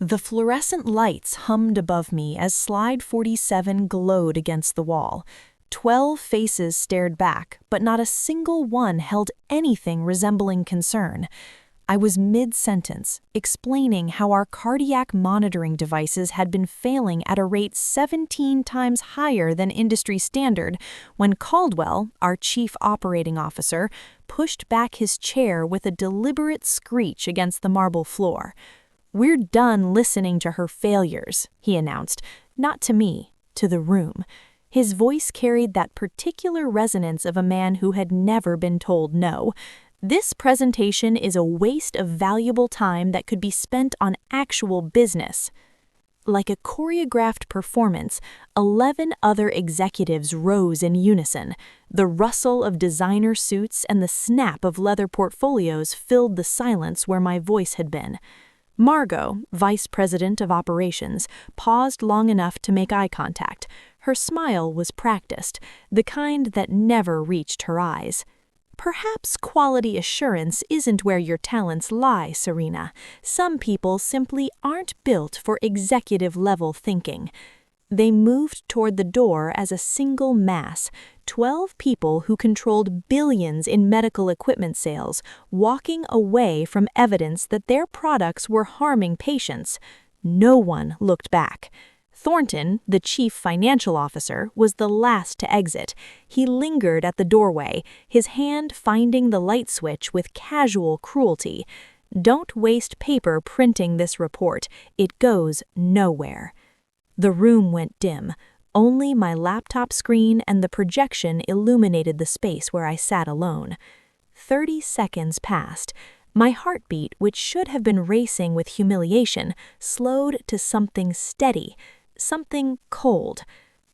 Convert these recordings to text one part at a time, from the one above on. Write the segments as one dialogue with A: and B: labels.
A: The fluorescent lights hummed above me as Slide 47 glowed against the wall. 12 faces stared back, but not a single one held anything resembling concern. I was mid-sentence, explaining how our cardiac monitoring devices had been failing at a rate 17 times higher than industry standard, when Caldwell, our chief operating officer, pushed back his chair with a deliberate screech against the marble floor. "We're done listening to her failures," he announced, not to me, to the room. His voice carried that particular resonance of a man who had never been told no. "This presentation is a waste of valuable time that could be spent on actual business." Like a choreographed performance, 11 other executives rose in unison. The rustle of designer suits and the snap of leather portfolios filled the silence where my voice had been. Margot, vice president of operations, paused long enough to make eye contact. Her smile was practiced, the kind that never reached her eyes. "Perhaps quality assurance isn't where your talents lie, Serena. Some people simply aren't built for executive-level thinking." They moved toward the door as a single mass, 12 people who controlled billions in medical equipment sales, walking away from evidence that their products were harming patients. No one looked back. Thornton, the chief financial officer, was the last to exit. He lingered at the doorway, his hand finding the light switch with casual cruelty. "Don't waste paper printing this report. It goes nowhere." The room went dim. Only my laptop screen and the projection illuminated the space where I sat alone. 30 seconds passed. My heartbeat, which should have been racing with humiliation, slowed to something steady, something cold.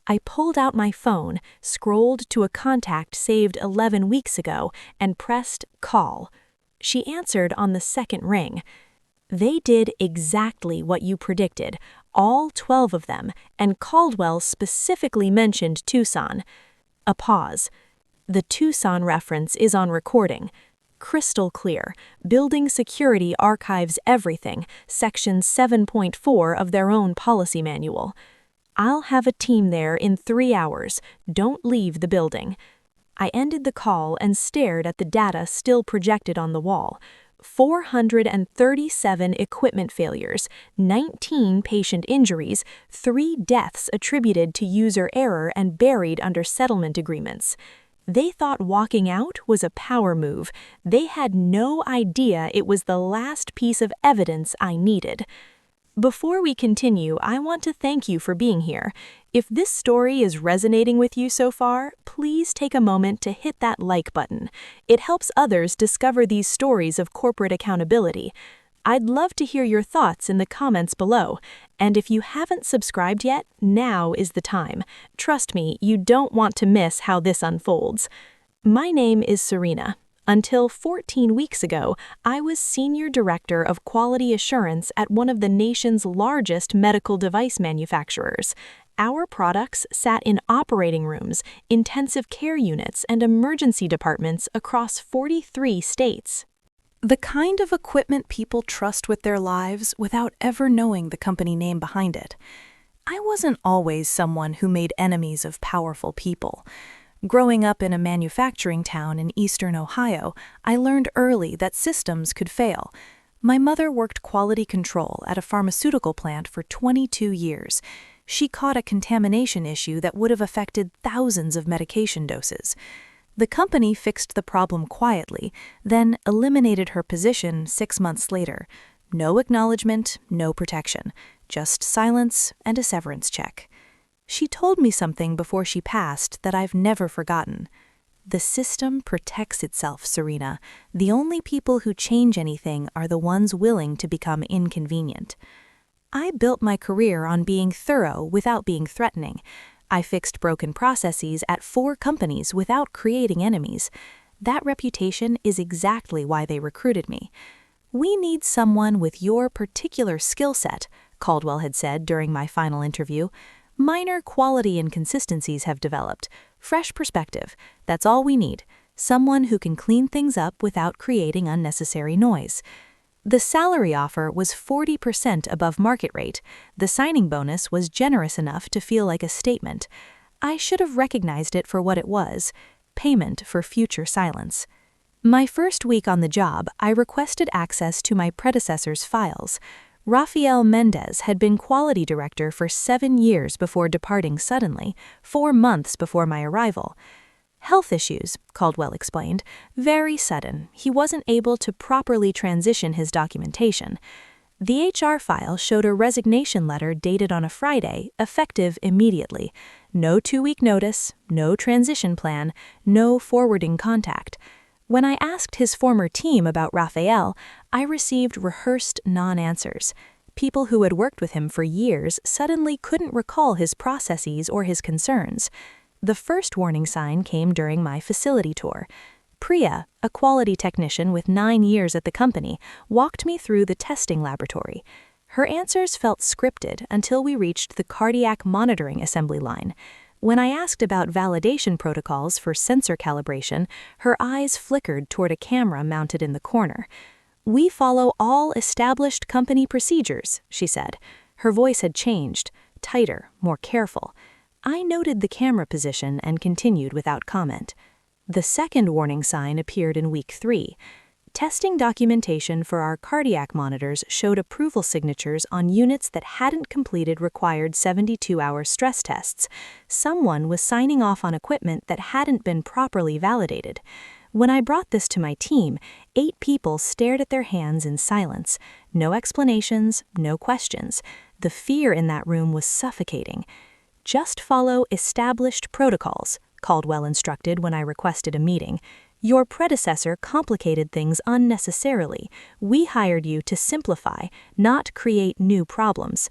A: I pulled out my phone, scrolled to a contact saved 11 weeks ago, and pressed call. She answered on the second ring. "They did exactly what you predicted, all 12 of them, and Caldwell specifically mentioned Tucson." A pause. "The Tucson reference is on recording. Crystal clear. Building security archives everything, Section 7.4 of their own policy manual. I'll have a team there in 3 hours. Don't leave the building." I ended the call and stared at the data still projected on the wall. 437 equipment failures, 19 patient injuries, 3 deaths attributed to user error and buried under settlement agreements. They thought walking out was a power move. They had no idea it was the last piece of evidence I needed. Before we continue, I want to thank you for being here. If this story is resonating with you so far, please take a moment to hit that like button. It helps others discover these stories of corporate accountability. I'd love to hear your thoughts in the comments below. And if you haven't subscribed yet, now is the time. Trust me, you don't want to miss how this unfolds. My name is Serena. Until 14 weeks ago, I was Senior Director of Quality Assurance at one of the nation's largest medical device manufacturers. Our products sat in operating rooms, intensive care units, and emergency departments across 43 states. The kind of equipment people trust with their lives without ever knowing the company name behind it. I wasn't always someone who made enemies of powerful people. Growing up in a manufacturing town in eastern Ohio, I learned early that systems could fail. My mother worked quality control at a pharmaceutical plant for 22 years. She caught a contamination issue that would have affected thousands of medication doses. The company fixed the problem quietly, then eliminated her position 6 months later. No acknowledgement, no protection, just silence and a severance check. She told me something before she passed that I've never forgotten. "The system protects itself, Serena. The only people who change anything are the ones willing to become inconvenient." I built my career on being thorough without being threatening. I fixed broken processes at 4 companies without creating enemies. That reputation is exactly why they recruited me. "We need someone with your particular skill set," Caldwell had said during my final interview. "Minor quality inconsistencies have developed. Fresh perspective. That's all we need. Someone who can clean things up without creating unnecessary noise." The salary offer was 40% above market rate. The signing bonus was generous enough to feel like a statement. I should have recognized it for what it was: payment for future silence. My first week on the job, I requested access to my predecessor's files. Rafael Mendez had been quality director for 7 years before departing suddenly, 4 months before my arrival. Health issues, Caldwell explained. Very sudden. He wasn't able to properly transition his documentation. The HR file showed a resignation letter dated on a Friday, effective immediately. No 2-week notice, no transition plan, no forwarding contact. When I asked his former team about Rafael, I received rehearsed non-answers. People who had worked with him for years suddenly couldn't recall his processes or his concerns. The first warning sign came during my facility tour. Priya, a quality technician with 9 years at the company, walked me through the testing laboratory. Her answers felt scripted until we reached the cardiac monitoring assembly line. When I asked about validation protocols for sensor calibration, her eyes flickered toward a camera mounted in the corner. "We follow all established company procedures," she said. Her voice had changed, tighter, more careful. I noted the camera position and continued without comment. The second warning sign appeared in week 3. Testing documentation for our cardiac monitors showed approval signatures on units that hadn't completed required 72-hour stress tests. Someone was signing off on equipment that hadn't been properly validated. When I brought this to my team, 8 people stared at their hands in silence. No explanations, no questions. The fear in that room was suffocating. "Just follow established protocols," Caldwell instructed when I requested a meeting. "Your predecessor complicated things unnecessarily. We hired you to simplify, not create new problems."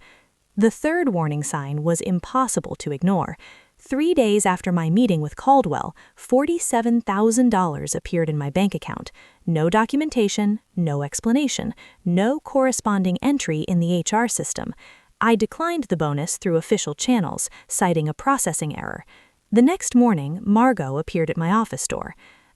A: The third warning sign was impossible to ignore. 3 days after my meeting with Caldwell, $47,000 appeared in my bank account. No documentation, no explanation, no corresponding entry in the HR system. I declined the bonus through official channels, citing a processing error. The next morning, Margot appeared at my office door.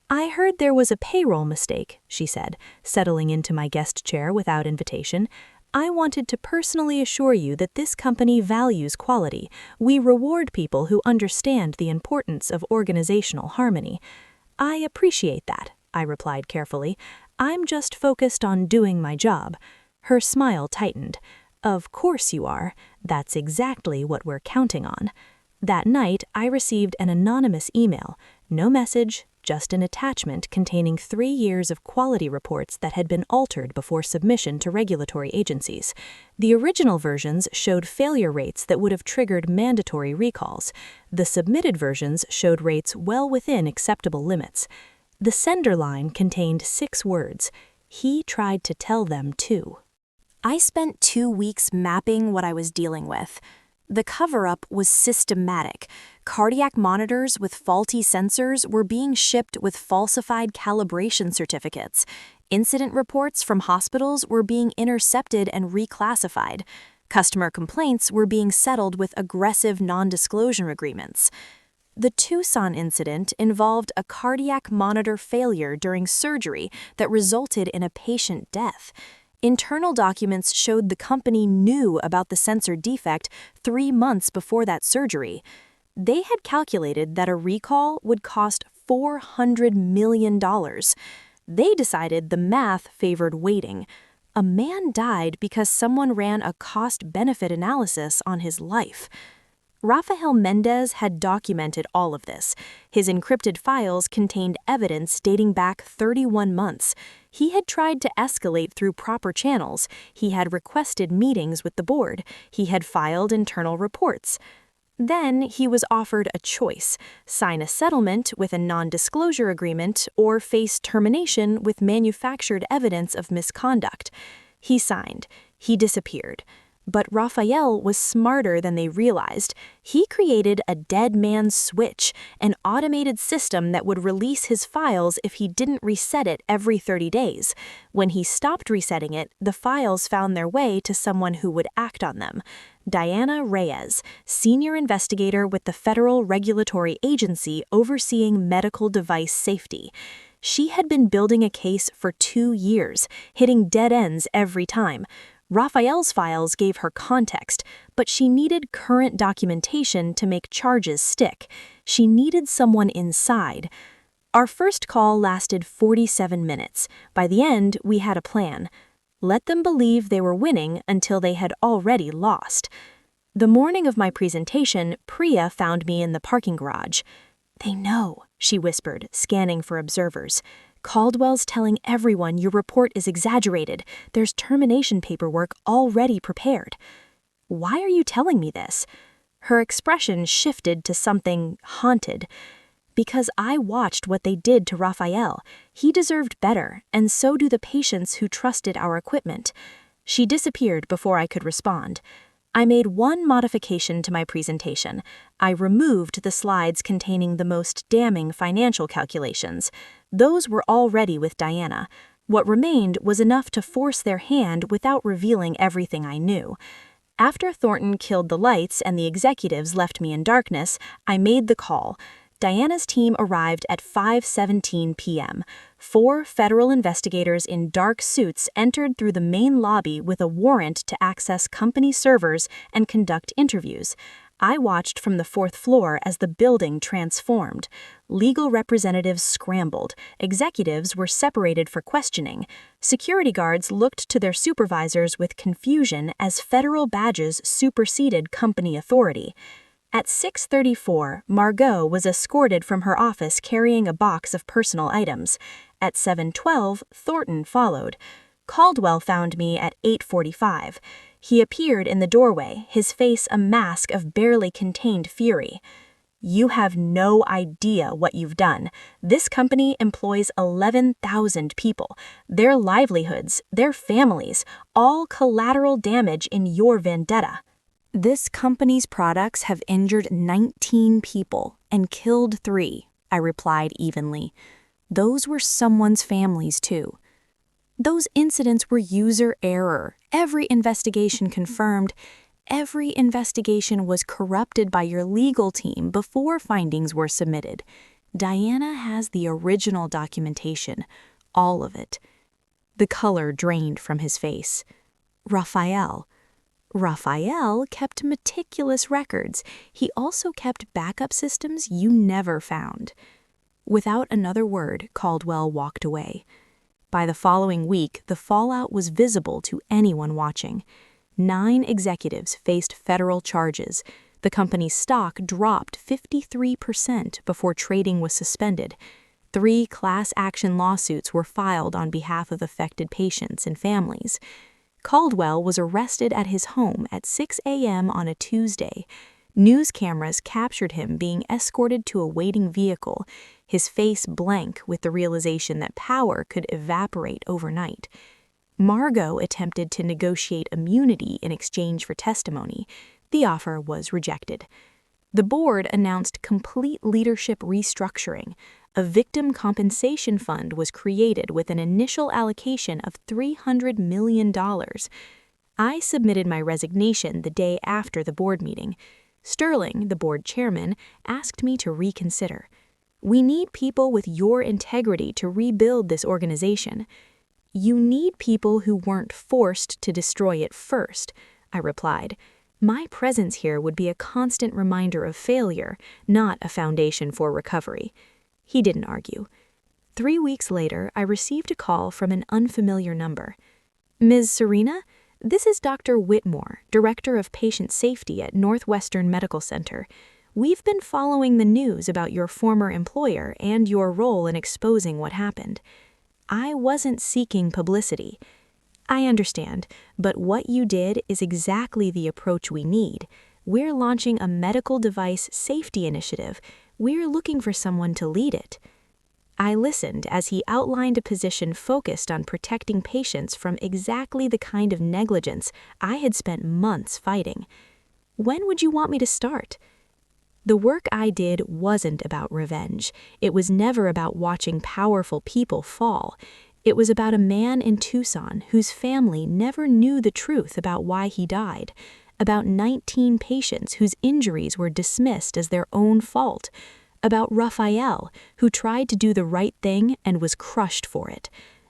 A: "I heard there was a payroll mistake," she said, settling into my guest chair without invitation. "I wanted to personally assure you that this company values quality. We reward people who understand the importance of organizational harmony." "I appreciate that," I replied carefully. "I'm just focused on doing my job." Her smile tightened. "Of course you are. That's exactly what we're counting on." That night, I received an anonymous email. No message, just an attachment containing 3 years of quality reports that had been altered before submission to regulatory agencies. The original versions showed failure rates that would have triggered mandatory recalls. The submitted versions showed rates well within acceptable limits. The sender line contained 6 words. "He tried to tell them too." I spent 2 weeks mapping what I was dealing with. The cover-up was systematic. Cardiac monitors with faulty sensors were being shipped with falsified calibration certificates. Incident reports from hospitals were being intercepted and reclassified. Customer complaints were being settled with aggressive non-disclosure agreements. The Tucson incident involved a cardiac monitor failure during surgery that resulted in a patient death. Internal documents showed the company knew about the sensor defect 3 months before that surgery. They had calculated that a recall would cost $400 million. They decided the math favored waiting. A man died because someone ran a cost-benefit analysis on his life. Rafael Mendez had documented all of this. His encrypted files contained evidence dating back 31 months. He had tried to escalate through proper channels. He had requested meetings with the board. He had filed internal reports. Then he was offered a choice: sign a settlement with a non-disclosure agreement or face termination with manufactured evidence of misconduct. He signed. He disappeared. But Rafael was smarter than they realized. He created a dead man's switch, an automated system that would release his files if he didn't reset it every 30 days. When he stopped resetting it, the files found their way to someone who would act on them. Diana Reyes, senior investigator with the Federal Regulatory Agency overseeing medical device safety. She had been building a case for 2 years, hitting dead ends every time. Raphael's files gave her context, but she needed current documentation to make charges stick. She needed someone inside. Our first call lasted 47 minutes. By the end, we had a plan. Let them believe they were winning until they had already lost. The morning of my presentation, Priya found me in the parking garage. "They know," she whispered, scanning for observers. "Caldwell's telling everyone your report is exaggerated. There's termination paperwork already prepared." "Why are you telling me this?" Her expression shifted to something haunted. "Because I watched what they did to Raphael. He deserved better, and so do the patients who trusted our equipment." She disappeared before I could respond. I made one modification to my presentation. I removed the slides containing the most damning financial calculations. Those were already with Diana. What remained was enough to force their hand without revealing everything I knew. After Thornton killed the lights and the executives left me in darkness, I made the call. Diana's team arrived at 5:17 p.m. 4 federal investigators in dark suits entered through the main lobby with a warrant to access company servers and conduct interviews. I watched from the 4th floor as the building transformed. Legal representatives scrambled. Executives were separated for questioning. Security guards looked to their supervisors with confusion as federal badges superseded company authority. At 6:34, Margot was escorted from her office carrying a box of personal items. At 7:12, Thornton followed. Caldwell found me at 8:45. He appeared in the doorway, his face a mask of barely contained fury. "You have no idea what you've done. This company employs 11,000 people. Their livelihoods, their families, all collateral damage in your vendetta." "This company's products have injured 19 people and killed 3, I replied evenly. "Those were someone's families, too." "Those incidents were user error. Every investigation confirmed. Every investigation was corrupted by your legal team before findings were submitted. Diana has the original documentation, all of it." The color drained from his face. Raphael kept meticulous records. He also kept backup systems you never found." Without another word, Caldwell walked away. By the following week, the fallout was visible to anyone watching. 9 executives faced federal charges. The company's stock dropped 53% before trading was suspended. 3 class action lawsuits were filed on behalf of affected patients and families. Caldwell was arrested at his home at 6 a.m. on a Tuesday. News cameras captured him being escorted to a waiting vehicle, his face blank with the realization that power could evaporate overnight. Margot attempted to negotiate immunity in exchange for testimony. The offer was rejected. The board announced complete leadership restructuring. A victim compensation fund was created with an initial allocation of $300 million. I submitted my resignation the day after the board meeting. Sterling, the board chairman, asked me to reconsider. "We need people with your integrity to rebuild this organization." "You need people who weren't forced to destroy it first," I replied. "My presence here would be a constant reminder of failure, not a foundation for recovery." He didn't argue. 3 weeks later, I received a call from an unfamiliar number. "Ms. Serena, this is Dr. Whitmore, Director of Patient Safety at Northwestern Medical Center. We've been following the news about your former employer and your role in exposing what happened. I wasn't seeking publicity. I understand, but what you did is exactly the approach we need. We're launching a medical device safety initiative. We're looking for someone to lead it." I listened as he outlined a position focused on protecting patients from exactly the kind of negligence I had spent months fighting. "When would you want me to start?" The work I did wasn't about revenge. It was never about watching powerful people fall. It was about a man in Tucson whose family never knew the truth about why he died, about 19 patients whose injuries were dismissed as their own fault, About Raphael, who tried to do the right thing and was crushed for it.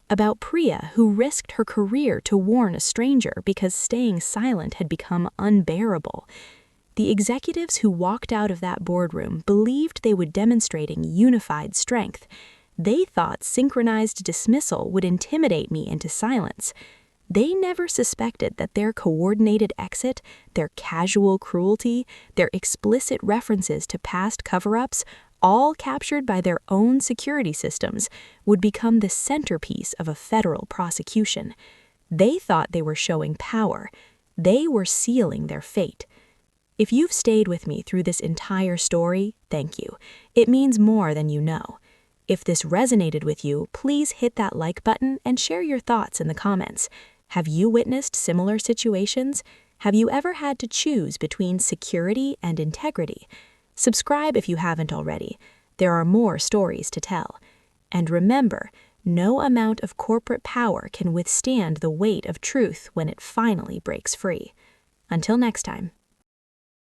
A: About Priya, who risked her career to warn a stranger because staying silent had become unbearable. The executives who walked out of that boardroom believed they were demonstrating unified strength. They thought synchronized dismissal would intimidate me into silence. They never suspected that their coordinated exit, their casual cruelty, their explicit references to past cover-ups, all captured by their own security systems, would become the centerpiece of a federal prosecution. They thought they were showing power. They were sealing their fate. If you've stayed with me through this entire story, thank you. It means more than you know. If this resonated with you, please hit that like button and share your thoughts in the comments. Have you witnessed similar situations? Have you ever had to choose between security and integrity? Subscribe if you haven't already. There are more stories to tell. And remember, no amount of corporate power can withstand the weight of truth when it finally breaks free. Until next time.